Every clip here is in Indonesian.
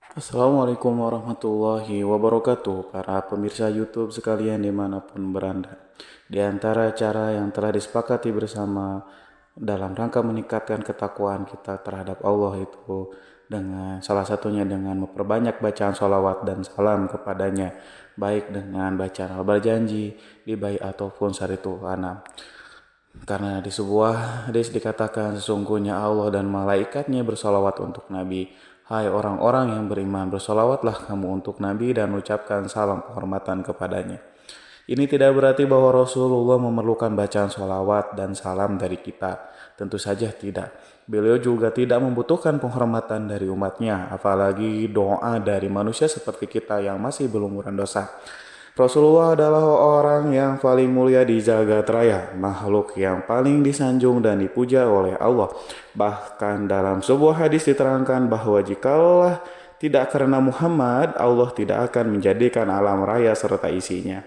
Assalamualaikum warahmatullahi wabarakatuh, para pemirsa YouTube sekalian dimanapun berada. Di antara cara yang telah disepakati bersama dalam rangka meningkatkan ketakwaan kita terhadap Allah itu dengan salah satunya dengan memperbanyak bacaan sholawat dan salam kepadanya, baik dengan bacaan al-berjanji, di baik ataupun saritu ana. Karena di sebuah hadis dikatakan sesungguhnya Allah dan malaikatnya bersolawat untuk Nabi. Hai orang-orang yang beriman, bersolawatlah kamu untuk Nabi dan ucapkan salam penghormatan kepadanya. Ini tidak berarti bahwa Rasulullah memerlukan bacaan sholawat dan salam dari kita. Tentu saja tidak. Beliau juga tidak membutuhkan penghormatan dari umatnya, apalagi doa dari manusia seperti kita yang masih berlumuran dosa. Rasulullah adalah orang yang paling mulia di jagat raya, makhluk yang paling disanjung dan dipuja oleh Allah. Bahkan dalam sebuah hadis diterangkan bahwa jikalau tidak karena Muhammad, Allah tidak akan menjadikan alam raya serta isinya.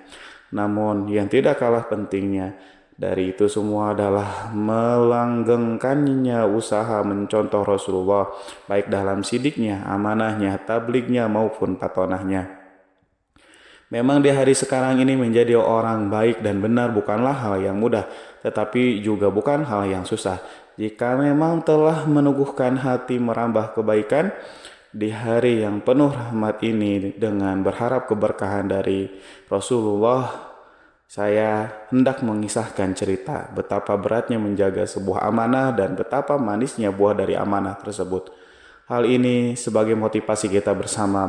Namun yang tidak kalah pentingnya dari itu semua adalah melanggengkannya usaha mencontoh Rasulullah, baik dalam sidiknya, amanahnya, tablignya maupun patonahnya. Memang di hari sekarang ini menjadi orang baik dan benar bukanlah hal yang mudah, tetapi juga bukan hal yang susah. Jika memang telah meneguhkan hati merambah kebaikan di hari yang penuh rahmat ini dengan berharap keberkahan dari Rasulullah, saya hendak mengisahkan cerita betapa beratnya menjaga sebuah amanah dan betapa manisnya buah dari amanah tersebut. Hal ini sebagai motivasi kita bersama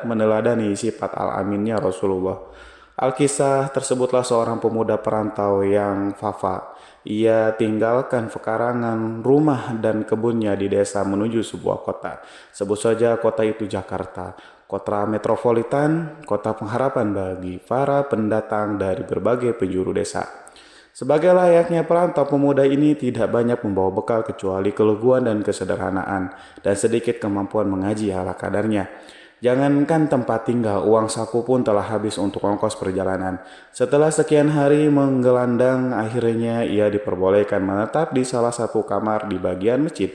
meneladani sifat al-aminnya Rasulullah. Alkisah tersebutlah seorang pemuda perantau yang fafa. Ia tinggalkan pekarangan rumah dan kebunnya di desa menuju sebuah kota. Sebut saja kota itu Jakarta. Kota metropolitan, kota pengharapan bagi para pendatang dari berbagai penjuru desa. Sebagai layaknya perantau, pemuda ini tidak banyak membawa bekal kecuali keluguan dan kesederhanaan, dan sedikit kemampuan mengaji ala kadarnya. Jangankan tempat tinggal, uang saku pun telah habis untuk ongkos perjalanan. Setelah sekian hari menggelandang, akhirnya ia diperbolehkan menetap di salah satu kamar di bagian masjid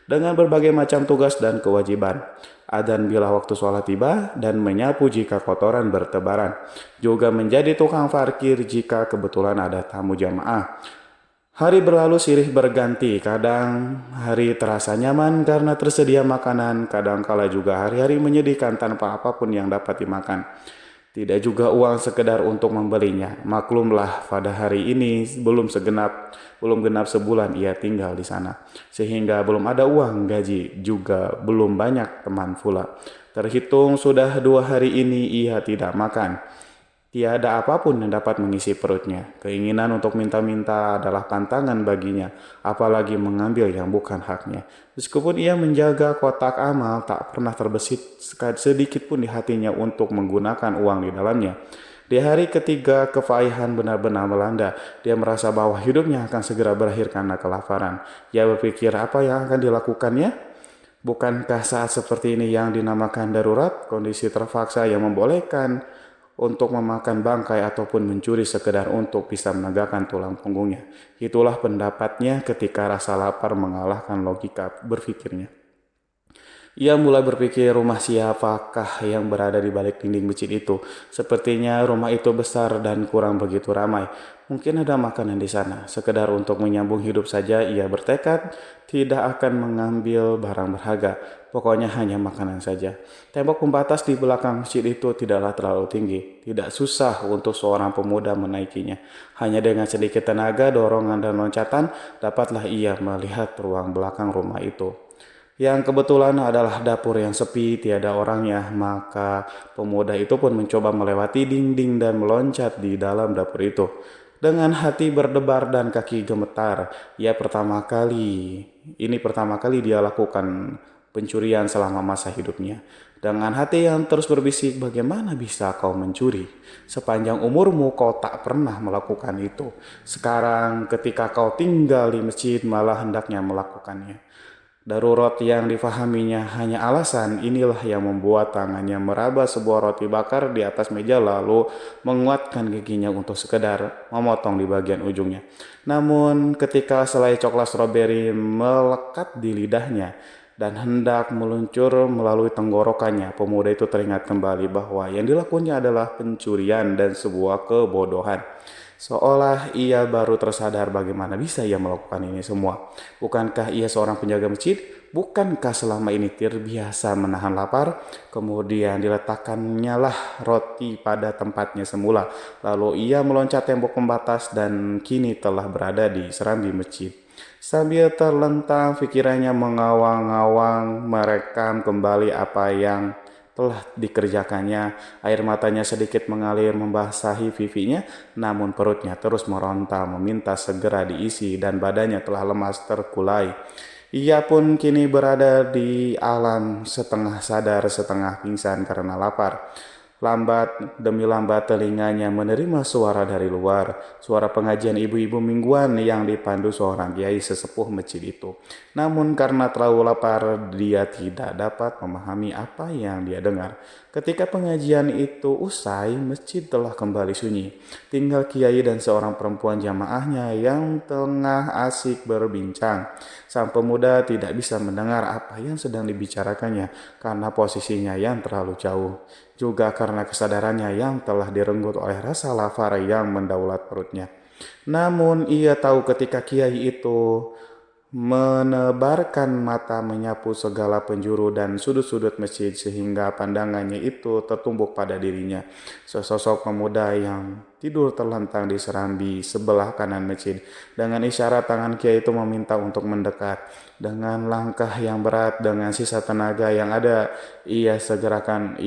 dengan berbagai macam tugas dan kewajiban. Adzan bila waktu sholat tiba dan menyapu jika kotoran bertebaran. Juga menjadi tukang parkir jika kebetulan ada tamu jamaah. Hari berlalu sirih berganti, kadang hari terasa nyaman karena tersedia makanan, kadang kala juga hari-hari menyedihkan tanpa apapun yang dapat dimakan. Tidak juga uang sekedar untuk membelinya. Maklumlah pada hari ini belum genap sebulan ia tinggal di sana. Sehingga belum ada uang gaji, juga belum banyak teman pula. Terhitung sudah 2 hari ini ia tidak makan. Tiada apapun yang dapat mengisi perutnya. Keinginan untuk minta-minta adalah pantangan baginya, apalagi mengambil yang bukan haknya. Meskipun ia menjaga kotak amal, tak pernah terbesit sedikit pun di hatinya untuk menggunakan uang di dalamnya. Di hari ketiga, kepayahan benar-benar melanda. Dia merasa bahwa hidupnya akan segera berakhir karena kelaparan. Ia berpikir apa yang akan dilakukannya? Bukankah saat seperti ini yang dinamakan darurat, kondisi terpaksa yang membolehkan untuk memakan bangkai ataupun mencuri sekedar untuk bisa menegakkan tulang punggungnya. Itulah pendapatnya ketika rasa lapar mengalahkan logika berpikirnya. Ia mulai berpikir rumah siapakah yang berada di balik dinding masjid itu. Sepertinya rumah itu besar dan kurang begitu ramai. Mungkin ada makanan di sana. Sekedar untuk menyambung hidup saja ia bertekad tidak akan mengambil barang berharga. Pokoknya hanya makanan saja. Tembok pembatas di belakang masjid itu tidaklah terlalu tinggi. Tidak susah untuk seorang pemuda menaikinya. Hanya dengan sedikit tenaga, dorongan dan loncatan dapatlah ia melihat ruang belakang rumah itu. Yang kebetulan adalah dapur yang sepi, tiada orangnya, maka pemuda itu pun mencoba melewati dinding dan meloncat di dalam dapur itu. Dengan hati berdebar dan kaki gemetar, ini pertama kali dia lakukan pencurian selama masa hidupnya. Dengan hati yang terus berbisik, bagaimana bisa kau mencuri? Sepanjang umurmu kau tak pernah melakukan itu. Sekarang ketika kau tinggal di masjid malah hendaknya melakukannya. Darurat yang difahaminya hanya alasan inilah yang membuat tangannya meraba sebuah roti bakar di atas meja lalu menguatkan giginya untuk sekedar memotong di bagian ujungnya. Namun ketika selai coklat stroberi melekat di lidahnya, dan hendak meluncur melalui tenggorokannya. Pemuda itu teringat kembali bahwa yang dilakukannya adalah pencurian dan sebuah kebodohan. Seolah ia baru tersadar bagaimana bisa ia melakukan ini semua. Bukankah ia seorang penjaga masjid? Bukankah selama ini terbiasa menahan lapar? Kemudian diletakkannya lah roti pada tempatnya semula. Lalu ia meloncat tembok pembatas dan kini telah berada di serambi masjid. Sambil terlentang pikirannya mengawang-awang merekam kembali apa yang telah dikerjakannya. Air matanya sedikit mengalir membasahi pipinya, namun perutnya terus meronta meminta segera diisi dan badannya telah lemas terkulai. Ia pun kini berada di alam setengah sadar setengah pingsan karena lapar. Lambat demi lambat telinganya menerima suara dari luar, suara pengajian ibu-ibu mingguan yang dipandu seorang kiai sesepuh masjid itu. Namun karena terlalu lapar, dia tidak dapat memahami apa yang dia dengar. Ketika pengajian itu usai, masjid telah kembali sunyi. Tinggal kiai dan seorang perempuan jamaahnya yang tengah asik berbincang. Sang pemuda tidak bisa mendengar apa yang sedang dibicarakannya karena posisinya yang terlalu jauh. Juga karena kesadarannya yang telah direnggut oleh rasa lapar yang mendaulat perutnya. Namun ia tahu ketika kiai itu menebarkan mata menyapu segala penjuru dan sudut-sudut masjid sehingga pandangannya itu tertumbuk pada dirinya. Sesosok pemuda yang tidur terlentang di serambi sebelah kanan masjid. Dengan isyarat tangan kiai itu meminta untuk mendekat. Dengan langkah yang berat, dengan sisa tenaga yang ada, ia segarkan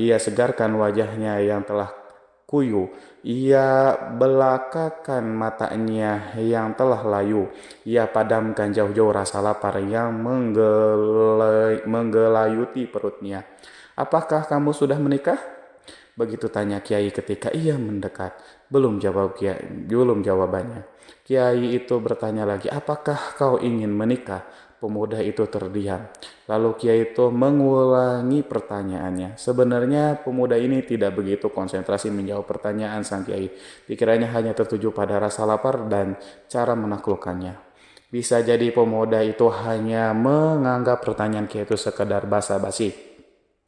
wajahnya yang telah kuyu. Ia belakakan matanya yang telah layu. Ia padamkan jauh-jauh rasa lapar yang menggelayuti perutnya. Apakah kamu sudah menikah? Begitu tanya Kiai ketika ia mendekat. Belum jawabannya. Kiai itu bertanya lagi, apakah kau ingin menikah? Pemuda itu terdiam. Lalu Kiai itu mengulangi pertanyaannya. Sebenarnya pemuda ini tidak begitu konsentrasi menjawab pertanyaan sang Kiai. Pikirannya hanya tertuju pada rasa lapar dan cara menaklukkannya. Bisa jadi pemuda itu hanya menganggap pertanyaan Kiai itu sekedar basa-basi.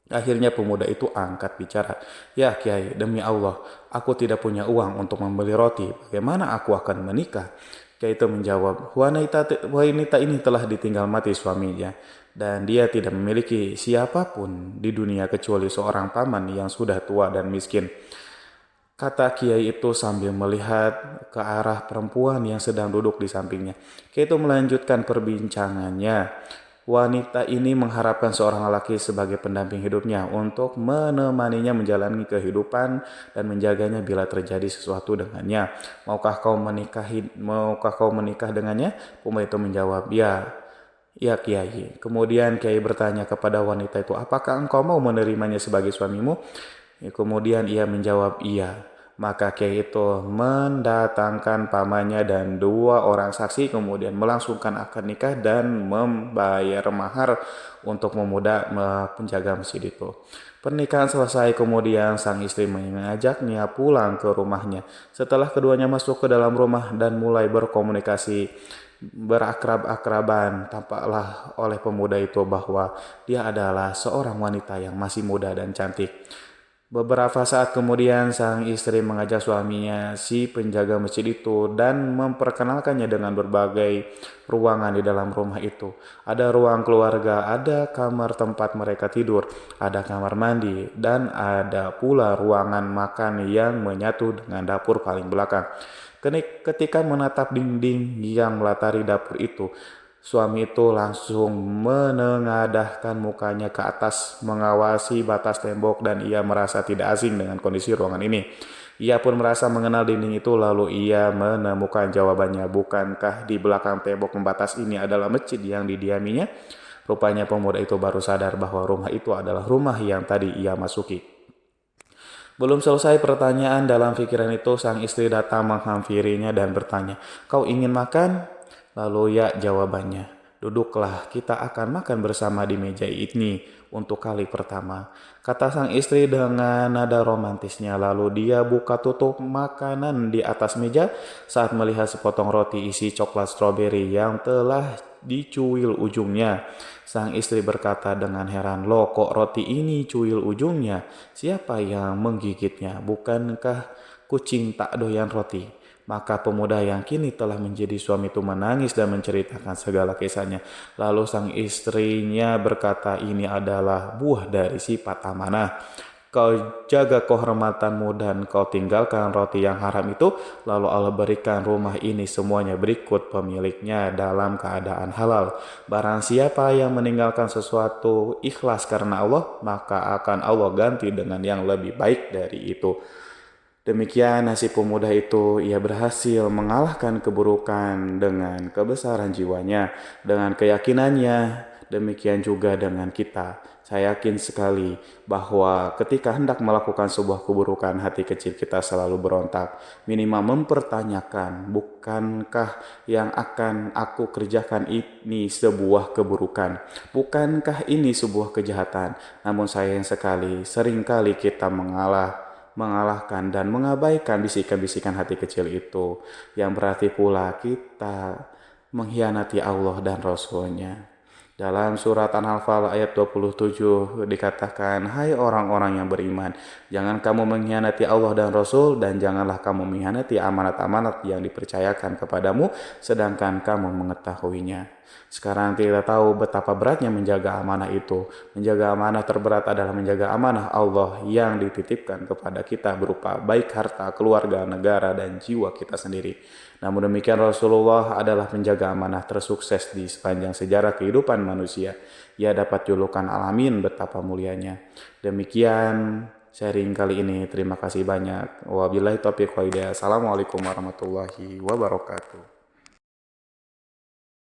Akhirnya pemuda itu angkat bicara. Ya Kiai, demi Allah, aku tidak punya uang untuk membeli roti. Bagaimana aku akan menikah? Kiai itu menjawab, wanita ini telah ditinggal mati suaminya. Dan dia tidak memiliki siapapun di dunia kecuali seorang paman yang sudah tua dan miskin. Kata Kiai itu sambil melihat ke arah perempuan yang sedang duduk di sampingnya. Kiai itu melanjutkan perbincangannya. Wanita ini mengharapkan seorang lelaki sebagai pendamping hidupnya untuk menemaninya menjalani kehidupan dan menjaganya bila terjadi sesuatu dengannya. Maukah kau menikah dengannya? Pemuda itu menjawab, ya. Ya Kiai. Kemudian Kiai bertanya kepada wanita itu, apakah engkau mau menerimanya sebagai suamimu? Kemudian ia menjawab, iya. Maka Kiai itu mendatangkan pamannya dan dua orang saksi, kemudian melangsungkan akad nikah dan membayar mahar untuk penjaga masjid itu. Pernikahan selesai, kemudian sang istri mengajaknya pulang ke rumahnya. Setelah keduanya masuk ke dalam rumah dan mulai berkomunikasi berakrab-akraban, tampaklah oleh pemuda itu bahwa dia adalah seorang wanita yang masih muda dan cantik. Beberapa saat kemudian sang istri mengajak suaminya si penjaga masjid itu dan memperkenalkannya dengan berbagai ruangan di dalam rumah itu. Ada ruang keluarga, ada kamar tempat mereka tidur, ada kamar mandi, dan ada pula ruangan makan yang menyatu dengan dapur paling belakang. Ketika menatap dinding yang melatari dapur itu, suami itu langsung menengadahkan mukanya ke atas mengawasi batas tembok dan ia merasa tidak asing dengan kondisi ruangan ini. Ia pun merasa mengenal dinding itu lalu ia menemukan jawabannya. Bukankah di belakang tembok pembatas ini adalah masjid yang didiaminya? Rupanya pemuda itu baru sadar bahwa rumah itu adalah rumah yang tadi ia masuki. Belum selesai pertanyaan dalam pikiran itu, sang istri datang menghampirinya dan bertanya, kau ingin makan? Lalu ya jawabannya, duduklah, kita akan makan bersama di meja ini untuk kali pertama. Kata sang istri dengan nada romantisnya, lalu dia buka tutup makanan di atas meja saat melihat sepotong roti isi coklat stroberi yang telah dicuil ujungnya. Sang istri berkata dengan heran, "Loh, kok roti ini cuil ujungnya? Siapa yang menggigitnya? Bukankah kucing tak doyan roti?" Maka pemuda yang kini telah menjadi suami itu menangis dan menceritakan segala kisahnya. Lalu sang istrinya berkata, "Ini adalah buah dari sifat amanah. Kau jaga kehormatanmu dan kau tinggalkan roti yang haram itu, lalu Allah berikan rumah ini semuanya berikut pemiliknya dalam keadaan halal. Barang siapa yang meninggalkan sesuatu ikhlas karena Allah, maka akan Allah ganti dengan yang lebih baik dari itu." Demikian nasib pemuda itu, ia berhasil mengalahkan keburukan dengan kebesaran jiwanya, dengan keyakinannya. Demikian juga dengan kita. Saya yakin sekali bahwa ketika hendak melakukan sebuah keburukan, hati kecil kita selalu berontak. Minimal mempertanyakan, bukankah yang akan aku kerjakan ini sebuah keburukan? Bukankah ini sebuah kejahatan? Namun sayang sekali, seringkali kita mengalahkan dan mengabaikan bisikan-bisikan hati kecil itu, yang berarti pula kita mengkhianati Allah dan Rasul-Nya. Dalam surat An-Anfal ayat 27 dikatakan, "Hai orang-orang yang beriman, jangan kamu mengkhianati Allah dan Rasul, dan janganlah kamu mengkhianati amanat-amanat yang dipercayakan kepadamu sedangkan kamu mengetahuinya." Sekarang kita tahu betapa beratnya menjaga amanah itu. Menjaga amanah terberat adalah menjaga amanah Allah yang dititipkan kepada kita berupa baik harta, keluarga, negara, dan jiwa kita sendiri. Namun demikian, Rasulullah adalah penjaga amanah tersukses di sepanjang sejarah kehidupan manusia. Ia dapat julukan Alamin, betapa mulianya. Demikian sharing kali ini. Terima kasih banyak. Wabillahi taufiq wal hidayah. Assalamualaikum warahmatullahi wabarakatuh.